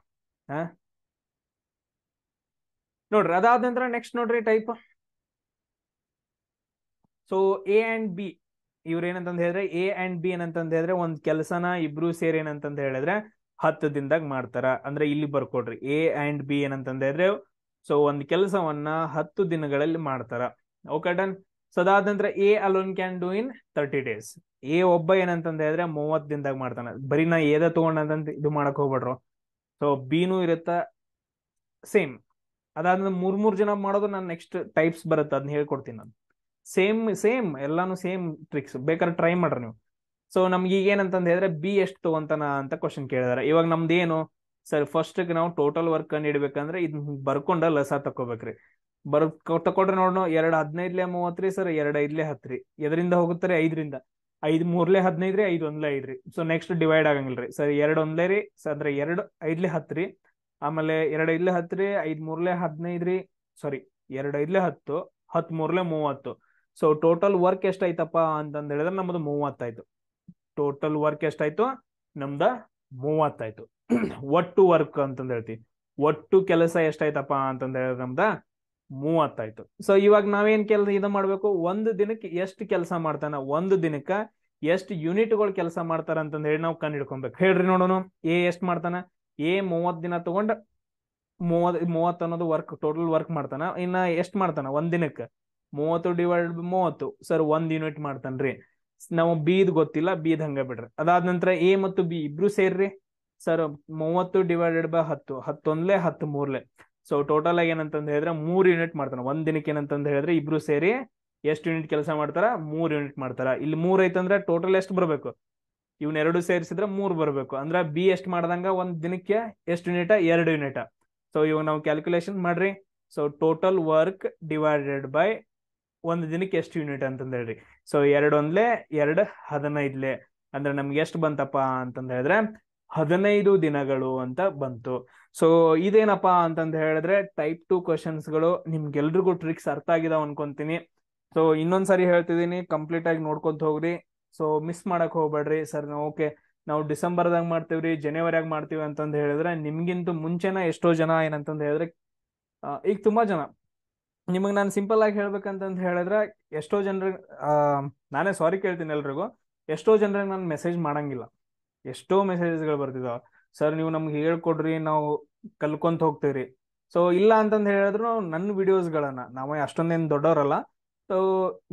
ನೋಡ್ರಿ ಅದಾದ ನಂತರ ನೆಕ್ಸ್ಟ್ ನೋಡ್ರಿ type. So A and B ಇವ್ರ ಏನಂತಂದ ಹೇಳಿದ್ರೆ, ಎ ಅಂಡ್ ಬಿ ಏನಂತಂದ ಹೇಳಿದ್ರೆ ಒಂದ್ ಕೆಲಸನ ಇಬ್ರು ಸೇರಿ ಏನಂತಂದ ಹೇಳಿದ್ರೆ 10 ದಿನದಾಗ ಮಾಡ್ತಾರ. ಅಂದ್ರೆ ಇಲ್ಲಿ ಬರ್ಕೊಡ್ರಿ, ಎ ಅಂಡ್ ಬಿ ಏನಂತಂದ ಹೇಳಿದ್ರೆ ಸೊ ಒಂದ್ ಕೆಲಸವನ್ನ 10 ದಿನಗಳಲ್ಲಿ ಮಾಡ್ತಾರ. Okay done. ಸೊ ಅದಾದ ನಂತರ A alone can do in 30 days. A ಒಬ್ಬ ಏನಂತಂದ ಹೇಳಿದ್ರೆ 30 ದಿನದಾಗ ಮಾಡ್ತಾನ. ಬರೀ ನಾ ಏದ ತಗೊಂಡಂತ ಇದು ಮಾಡಕ್ ಹೋಗ್ಬೇಡ್ರು. ಸೊ ಬಿನೂ ಇರುತ್ತ ಸೇಮ್. ಅದಾದ್ಮೇಲೆ 3 ಜನ ಮಾಡೋದು ನಾನು ನೆಕ್ಸ್ಟ್ ಟೈಪ್ಸ್ ಬರುತ್ತೆ, ಅದನ್ನ ಹೇಳ್ಕೊಡ್ತೀನಿ ನಾನು. ಸೇಮ್ ಎಲ್ಲಾನು ಸೇಮ್ ಟ್ರಿಕ್ಸ್, ಬೇಕಾದ್ರೆ ಟ್ರೈ ಮಾಡ್ರಿ ನೀವು. ಸೊ ನಮ್ಗೆ ಈಗ ಏನಂತಂದ ಹೇಳಿದ್ರೆ ಬಿ ಎಷ್ಟು ತಗೊಂತಾನ ಅಂತ ಕ್ವಶನ್ ಕೇಳಿದಾರೆ. ಇವಾಗ ನಮ್ದು ಏನು ಸರ್, ಫಸ್ಟ್ ನಾವು ಟೋಟಲ್ ವರ್ಕ್ ಕಂಡು ಹಿಡ್ಬೇಕಂದ್ರೆ ಇದನ್ನ ಬರ್ಕೊಂಡ ಲಸ ತಕೋಬೇಕ್ರಿ. ತಕೊಡ್ರಿ ನೋಡೋಣ. 2 15 30 ಸರ್, 2 5 10 ರೀ. ಎದರಿಂದ ಹೋಗುತ್ತಾರೆ, 5ರಿಂದ. 5 3 15 ರೀ, 5 1 5 ರೀ. ಸೊ ನೆಕ್ಸ್ಟ್ ಡಿವೈಡ್ ಆಗಂಗಿಲ್ರಿ ಸರ್. 2 1 ರೀ, ಅಂದ್ರೆ 2 5 10 ರೀ. ಆಮೇಲೆ 2 5 10 ರೀ, 5 3 15 ರೀ. ಸಾರಿ, 2 5 10, 10 3 30. ಸೊ ಟೋಟಲ್ ವರ್ಕ್ ಎಷ್ಟಾಯ್ತಪ್ಪ ಅಂತಂದ ಹೇಳಿದ್ರೆ ನಮ್ದು 30 ಆಯ್ತು. ಟೋಟಲ್ ವರ್ಕ್ ಎಷ್ಟಾಯ್ತು ನಮ್ದ 30 ಆಯ್ತು. ಒಟ್ಟು ವರ್ಕ್ ಅಂತಂದ ಹೇಳ್ತೀವಿ, ಒಟ್ಟು ಕೆಲಸ ಎಷ್ಟಾಯ್ತಪ್ಪ ಅಂತಂದ ಹೇಳಿದ್ರೆ ನಮ್ದ 30 ಆಯ್ತು. ಸೊ ಇವಾಗ ನಾವೇನ್ ಇದು ಮಾಡ್ಬೇಕು, ಒಂದು ದಿನಕ್ಕೆ ಎಷ್ಟು ಕೆಲಸ ಮಾಡ್ತಾನ, ಒಂದು ದಿನಕ್ಕ ಎಷ್ಟು ಯೂನಿಟ್ಗಳು ಕೆಲಸ ಮಾಡ್ತಾರ ಅಂತಂದ ಹೇಳಿ ನಾವು ಕಂಡು ಹಿಡ್ಕೊಬೇಕು. ಹೇಳ್ರಿ ನೋಡೋಣ. ಎ ಎಷ್ಟ್ ಮಾಡ್ತಾನ, ಎ 30 ದಿನ ತಗೊಂಡ 30 ಅನ್ನೋದು ವರ್ಕ್, ಟೋಟಲ್ ವರ್ಕ್ ಮಾಡ್ತಾನ. ಇನ್ನ ಎಷ್ಟ್ ಮಾಡ್ತಾನ ಒಂದ್ ದಿನಕ್ಕೆ, 30 ಡಿವೈಡ್ 30 ಸರ್ 1 ಯೂನಿಟ್ ಮಾಡ್ತಾನ್ರಿ. ನಾವು ಬಿದ್ ಗೊತ್ತಿಲ್ಲ, ಬಿದ್ ಹಂಗ ಬಿಡ್ರಿ. ಅದಾದ ನಂತರ ಎ ಮತ್ತು ಬಿ ಇಬ್ರು ಸೇರ್ರಿ sir, 30 divided by 10, 10 1 10 3. So total ಆಗಿ ಏನಂತಂದ ಹೇಳಿದ್ರೆ 3 ಯೂನಿಟ್ ಮಾಡ್ತಾನ ಒಂದ್ ದಿನಕ್ಕೆ. ಏನಂತಂದ ಹೇಳಿದ್ರೆ ಇಬ್ರು ಸೇರಿ ಎಷ್ಟು ಯೂನಿಟ್ ಕೆಲಸ ಮಾಡ್ತಾರ, 3 ಯೂನಿಟ್ ಮಾಡ್ತಾರ. ಇಲ್ಲಿ 3 ಐತಂದ್ರೆ ಟೋಟಲ್ ಎಷ್ಟು ಬರ್ಬೇಕು, ಇವ್ನೆರಡು ಸೇರಿಸಿದ್ರೆ 3 ಬರ್ಬೇಕು. ಅಂದ್ರೆ ಬಿ ಎಷ್ಟು ಮಾಡ್ದಂಗ ಒಂದ್ ದಿನಕ್ಕೆ ಎಷ್ಟು ಯೂನಿಟ್, 2 ಯೂನಿಟ್. ಸೊ ಇವಾಗ ನಾವು ಕ್ಯಾಲ್ಕುಲೇಷನ್ ಮಾಡ್ರಿ. So total work divided by ಒಂದ್ ದಿನಕ್ಕೆ ಎಷ್ಟು ಯೂನಿಟ್ ಅಂತಂದ ಹೇಳ್ರಿ. ಸೊ 2 1 2 15. ಅಂದ್ರೆ ನಮ್ಗೆ ಎಷ್ಟು ಬಂತಪ್ಪ ಅಂತಂದ ಹೇಳಿದ್ರೆ 15 ದಿನಗಳು ಅಂತ ಬಂತು. ಸೊ ಇದೇನಪ್ಪಾ ಅಂತಂದ ಹೇಳಿದ್ರೆ ಟೈಪ್ 2 ಕ್ವಶನ್ಸ್ಗಳು. ನಿಮ್ಗೆಲ್ರಿಗೂ ಟ್ರಿಕ್ಸ್ ಅರ್ಥ ಆಗಿದಾವ್ ಅನ್ಕೊಂತೀನಿ. ಸೊ ಇನ್ನೊಂದ್ಸರಿ ಹೇಳ್ತಿದೀನಿ, ಕಂಪ್ಲೀಟ್ ಆಗಿ ನೋಡ್ಕೊಂತ ಹೋಗ್ರಿ. ಸೊ ಮಿಸ್ ಮಾಡಕ್ ಹೋಗ್ಬೇಡ್ರಿ. ಸರ್ ಓಕೆ ನಾವು ಡಿಸೆಂಬರ್ದಾಗ ಮಾಡ್ತೀವ್ರಿ, ಜನವರಿಯಾಗ ಮಾಡ್ತೀವಿ ಅಂತಂದ ಹೇಳಿದ್ರೆ ನಿಮ್ಗಿಂತ ಮುಂಚೆನ ಎಷ್ಟೋ ಜನ ಏನಂತಂದ ಹೇಳಿದ್ರೆ ಈಗ ತುಂಬಾ ಜನ, ನಿಮಗ್ ನಾನು ಸಿಂಪಲ್ ಆಗಿ ಹೇಳ್ಬೇಕಂತಂದ ಹೇಳಿದ್ರೆ ಎಷ್ಟೋ ಜನರಿಗೆ ನಾನೇ ಸಾರಿ ಕೇಳ್ತೀನಿ ಎಲ್ರಿಗೂ. ಎಷ್ಟೋ ಜನರಿಗೆ ನಾನು ಮೆಸೇಜ್ ಮಾಡಂಗಿಲ್ಲ, ಎಷ್ಟೋ ಮೆಸೇಜಸ್ಗಳು ಬರ್ತಿದಾವ. ಸರ್ ನೀವು ನಮ್ಗೆ ಹೇಳ್ಕೊಡ್ರಿ, ನಾವು ಕಲ್ಕೊಂತ ಹೋಗ್ತೇವ್ರಿ. ಸೊ ಇಲ್ಲ ಅಂತಂದ ಹೇಳಿದ್ರು ನನ್ನ ವಿಡಿಯೋಸ್ಗಳನ್ನ, ನಾವು ಅಷ್ಟೊಂದೇನು ದೊಡ್ಡವರಲ್ಲ, ಸೊ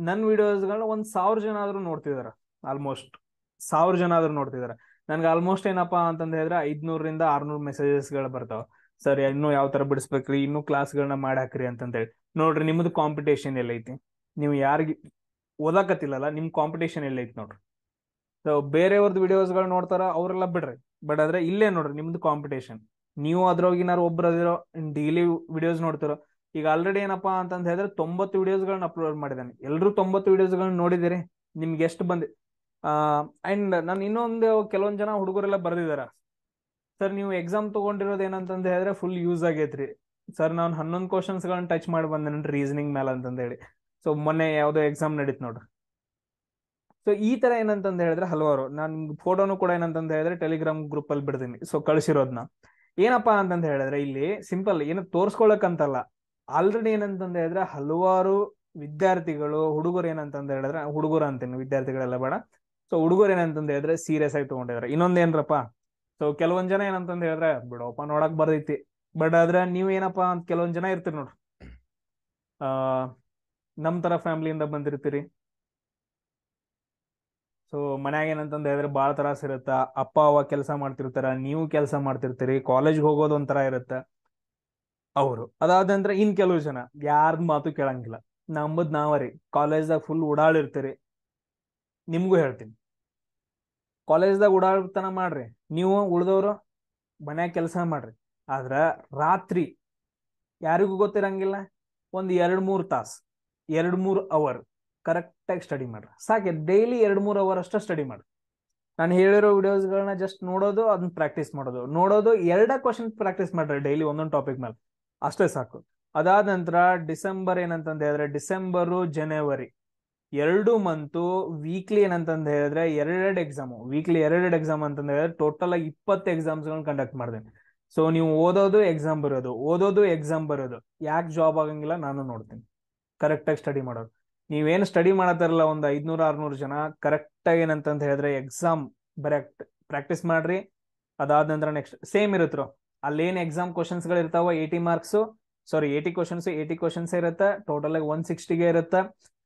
ನನ್ನ ವಿಡಿಯೋಸ್ಗಳನ್ನ 1,000 ಜನ ಆದ್ರೂ ನೋಡ್ತಿದಾರ. ಆಲ್ಮೋಸ್ಟ್ 1000 ಜನ ಆದ್ರೂ ನೋಡ್ತಿದಾರೆ. ನನ್ಗೆ ಆಲ್ಮೋಸ್ಟ್ ಏನಪ್ಪಾ ಅಂತಂದ ಹೇಳಿದ್ರೆ 500 ರಿಂದ 600 ಮೆಸೇಜಸ್ಗಳು ಬರ್ತಾವ. ಸರ್ ಇನ್ನೂ ಯಾವ ತರ ಬಿಡಿಸ್ಬೇಕ್ರಿ, ಇನ್ನೂ ಕ್ಲಾಸ್ಗಳನ್ನ ಮಾಡಾಕ್ರಿ ಅಂತಂದೇಳಿ. ನೋಡ್ರಿ ನಿಮ್ದು ಕಾಂಪಿಟೇಷನ್ ಎಲ್ಲೈತಿ, ನೀವು ಯಾರಿಗೆ ಓದಾಕತ್ತಿಲ್ಲಲ್ಲ, ನಿಮ್ ಕಾಂಪಿಟೇಷನ್ ಎಲ್ಲೈತಿ ನೋಡ್ರಿ. ಸೊ ಬೇರೆಯವ್ರದ್ದು ವಿಡಿಯೋಸ್ಗಳು ನೋಡ್ತಾರ ಅವರೆಲ್ಲ ಬಿಡ್ರಿ. ಬಟ್ ಆದ್ರೆ ಇಲ್ಲೇ ನೋಡ್ರಿ ನಿಮ್ದು ಕಾಂಪಿಟೇಷನ್. ನೀವು ಅದ್ರೊಳಗಿನಾರು ಒಬ್ರು ಅದಿರೋ ಡೈಲಿ ವಿಡಿಯೋಸ್ ನೋಡ್ತಿರೋ. ಈಗ ಆಲ್ರೆಡಿ ಏನಪ್ಪಾ ಅಂತಂದ ಹೇಳಿದ್ರೆ 90 ವಿಡಿಯೋಸ್ಗಳನ್ನ ಅಪ್ಲೋಡ್ ಮಾಡಿದ್ದಾನೆ. ಎಲ್ರು 90 ವಿಡಿಯೋಸ್ಗಳನ್ನ ನೋಡಿದಿರಿ. ನಿಮ್ಗೆ ಎಷ್ಟು ಬಂದಿ ಅಂಡ್ ನಾನು ಇನ್ನೊಂದು ಕೆಲವೊಂದ್ ಜನ ಹುಡುಗರೆಲ್ಲ ಬರ್ದಿದಾರ, ಸರ್ ನೀವು ಎಕ್ಸಾಮ್ ತಗೊಂಡಿರೋದು ಏನಂತಂದ ಹೇಳಿದ್ರೆ ಫುಲ್ ಯೂಸ್ ಆಗೈತ್ರಿ ಸರ್, ನಾನು 11 ಕ್ವಶನ್ಸ್ ಗಳನ್ನ ಟಚ್ ಮಾಡಿ ಬಂದೇನ್ರಿ ರೀಸನಿಂಗ್ ಮೇಲೆ ಅಂತಂದ ಹೇಳಿ. ಸೊ ಮೊನ್ನೆ ಯಾವ್ದೋ ಎಕ್ಸಾಮ್ ನಡೀತ್ ನೋಡ್ರಿ. ಸೊ ಈ ತರ ಏನಂತಂದ ಹೇಳಿದ್ರೆ ಹಲವಾರು, ನಾನು ಫೋಟೋನು ಕೂಡ ಏನಂತಂದ ಹೇಳಿದ್ರೆ ಟೆಲಿಗ್ರಾಮ್ ಗ್ರೂಪ್ ಅಲ್ಲಿ ಬಿಡ್ತೀನಿ. ಸೊ ಕಳ್ಸಿರೋದ್ನ ಏನಪ್ಪಾ ಅಂತಂದ ಹೇಳಿದ್ರೆ ಇಲ್ಲಿ ಸಿಂಪಲ್ ಏನು ತೋರ್ಸ್ಕೊಳಕ್ ಅಂತಲ್ಲ, ಆಲ್ರೆಡಿ ಏನಂತಂದ ಹೇಳಿದ್ರೆ ಹಲವಾರು ವಿದ್ಯಾರ್ಥಿಗಳು ಹುಡುಗರು ಏನಂತಂದ ಹೇಳಿದ್ರೆ, ಹುಡುಗರು ಅಂತೀನಿ ವಿದ್ಯಾರ್ಥಿಗಳೆಲ್ಲ ಬೇಡ, ಸೊ ಹುಡುಗರು ಏನಂತಂದ ಹೇಳಿದ್ರೆ ಸೀರಿಯಸ್ ಆಗಿ ತಗೊಂಡಿದ್ದಾರೆ. ಇನ್ನೊಂದೇನ್ರಪ್ಪ, ಸೊ ಕೆಲವೊಂದ್ ಜನ ಏನಂತಂದ ಹೇಳಿದ್ರೆ ಬಿಡೋಪ ನೋಡಕ್ ಬರ್ದೈತಿ, ಬಟ್ ಆದ್ರೆ ನೀವ್ ಏನಪ್ಪಾ ಅಂತ ಕೆಲವೊಂದ್ ಜನ ಇರ್ತೀರಿ ನೋಡ್ರಿ, ಆ ನಮ್ ತರ ಫ್ಯಾಮಿಲಿಯಿಂದ ಬಂದಿರ್ತೀರಿ. ಸೊ ಮನ್ಯಾಗ ಏನಂತಂದ ಹೇಳಿದ್ರೆ ಬಾಳ ತ್ರಾಸ ಇರುತ್ತ, ಅಪ್ಪ ಅವ್ವ ಕೆಲಸ ಮಾಡ್ತಿರ್ತಾರ, ನೀವು ಕೆಲಸ ಮಾಡ್ತಿರ್ತೀರಿ, ಕಾಲೇಜ್ ಹೋಗೋದು ಒಂಥರ ಇರುತ್ತ. ಅವರು ಅದಾದ ನಂತರ ಇನ್ ಕೆಲವು ಜನ ಯಾರ್ದ ಮಾತು ಕೇಳಂಗಿಲ್ಲ, ನಂಬದ್ ನಾವರಿ ಕಾಲೇಜ್ದಾಗ ಫುಲ್ ಓಡಾಡಿರ್ತೀರಿ. ನಿಮ್ಗೂ ಹೇಳ್ತೀನಿ, ಕಾಲೇಜ್ದಾಗ ಓಡಾಡ್ತನ ಮಾಡ್ರಿ, ನೀವು ಉಳ್ದವ್ರು ಮನ್ಯಾಗ ಕೆಲಸ ಮಾಡ್ರಿ. ಆದ್ರ ರಾತ್ರಿ ಯಾರಿಗೂ ಗೊತ್ತಿರಂಗಿಲ್ಲ, ಒಂದ್ 2-3 ತಾಸು 2-3 ಅವರ್ ಕರೆಕ್ಟ್ ಆಗಿ ಸ್ಟಡಿ ಮಾಡ್ರಿ ಸಾಕೆ. ಡೈಲಿ 2-3 ಅವರ್ ಅಷ್ಟ ಸ್ಟಡಿ ಮಾಡ್ರಿ. ನಾನು ಹೇಳಿರೋ ವಿಡಿಯೋಸ್ಗಳನ್ನ ಜಸ್ಟ್ ನೋಡೋದು, ಅದನ್ನ ಪ್ರಾಕ್ಟೀಸ್ ಮಾಡೋದು, ನೋಡೋದು, 2 ಕ್ವಶನ್ ಪ್ರಾಕ್ಟೀಸ್ ಮಾಡ್ರಿ ಡೈಲಿ ಒಂದೊಂದು ಟಾಪಿಕ್ ಮೇಲೆ, ಅಷ್ಟೇ ಸಾಕು. ಅದಾದ ನಂತರ ಡಿಸೆಂಬರ್ ಏನಂತಂದ ಹೇಳಿದ್ರೆ, ಡಿಸೆಂಬರು ಜನವರಿ 2 ಮಂತು ವೀಕ್ಲಿ ಏನಂತಂದ ಹೇಳಿದ್ರೆ 2 ಎಕ್ಸಾಮು, ವೀಕ್ಲಿ 2 ಎಕ್ಸಾಮ್ ಅಂತಂದ ಹೇಳಿದ್ರೆ ಟೋಟಲ್ ಆಗಿ 20 ಎಕ್ಸಾಮ್ಸ್ ಕಂಡಕ್ಟ್ ಮಾಡಿದೆ. ಸೊ ನೀವು ಓದೋದು ಎಕ್ಸಾಮ್ ಬರೋದು, ಓದೋದು ಎಕ್ಸಾಮ್ ಬರೋದು, ಯಾಕೆ ಜಾಬ್ ಆಗಂಗಿಲ್ಲ ನಾನು ನೋಡ್ತೀನಿ. ಕರೆಕ್ಟ್ ಆಗಿ ಸ್ಟಡಿ ಮಾಡೋದು. ನೀವೇನು ಸ್ಟಡಿ ಮಾಡತ್ತಾರಲ್ಲ ಒಂದು 500-600 ಜನ, ಕರೆಕ್ಟ್ ಆಗಿ ಏನಂತಂತ ಹೇಳಿದ್ರೆ ಎಕ್ಸಾಮ್ ಬರೆಕ್ಟ್ ಪ್ರಾಕ್ಟೀಸ್ ಮಾಡ್ರಿ. ಅದಾದ ನಂತರ ನೆಕ್ಸ್ಟ್ ಸೇಮ್ ಇರುತ್ತೋ, ಅಲ್ಲೇನ್ ಎಕ್ಸಾಮ್ ಕ್ವಶನ್ಸ್ ಗಳು ಇರ್ತಾವ 80 ಮಾರ್ಕ್ಸ್, ಸಾರಿ 80 ಕ್ವಶನ್ಸ್ ಇರುತ್ತೆ, ಟೋಟಲ್ ಆಗಿ 160ಗೆ ಇರುತ್ತೆ.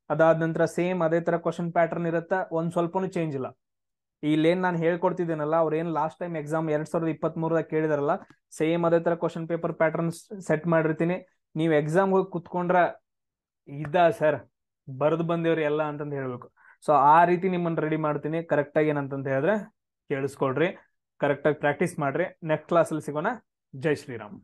ಅದಾದ ನಂತರ ಸೇಮ್ ಅದೇ ತರ ಕ್ವಶನ್ ಪ್ಯಾಟರ್ನ್ ಇರುತ್ತೆ, ಒಂದ್ ಸ್ವಲ್ಪನೂ ಚೇಂಜ್ ಇಲ್ಲ. ಇಲ್ಲೇನ್ ನಾನು ಹೇಳ್ಕೊಡ್ತಿದ್ದೇನಲ್ಲ, ಅವ್ರ ಏನ್ ಲಾಸ್ಟ್ ಟೈಮ್ ಎಕ್ಸಾಮ್ 2023ದಾಗ ಕೇಳಿದಾರಲ್ಲ, ಸೇಮ್ ಅದೇ ತರ ಕ್ವಶನ್ ಪೇಪರ್ ಪ್ಯಾಟರ್ನ್ ಸೆಟ್ ಮಾಡಿರ್ತೀನಿ. ನೀವ್ ಎಕ್ಸಾಮ್ ಹೋಗಿ ಕುತ್ಕೊಂಡ್ರ ಇದ ಸರ್ ಬರ್ದು ಬಂದೇವ್ರಿ ಎಲ್ಲ ಅಂತಂದು ಹೇಳ್ಬೇಕು. ಸೊ ಆ ರೀತಿ ನಿಮ್ಮನ್ನ ರೆಡಿ ಮಾಡ್ತೀನಿ. ಕರೆಕ್ಟ್ ಆಗಿ ಏನಂತಂತ ಹೇಳಿದ್ರೆ ಕೇಳಿಸ್ಕೊಳ್ರಿ, ಕರೆಕ್ಟ್ ಆಗಿ ಪ್ರಾಕ್ಟೀಸ್ ಮಾಡ್ರಿ. ನೆಕ್ಸ್ಟ್ ಕ್ಲಾಸ್ ಅಲ್ಲಿ ಸಿಗೋಣ. ಜೈ ಶ್ರೀರಾಮ್.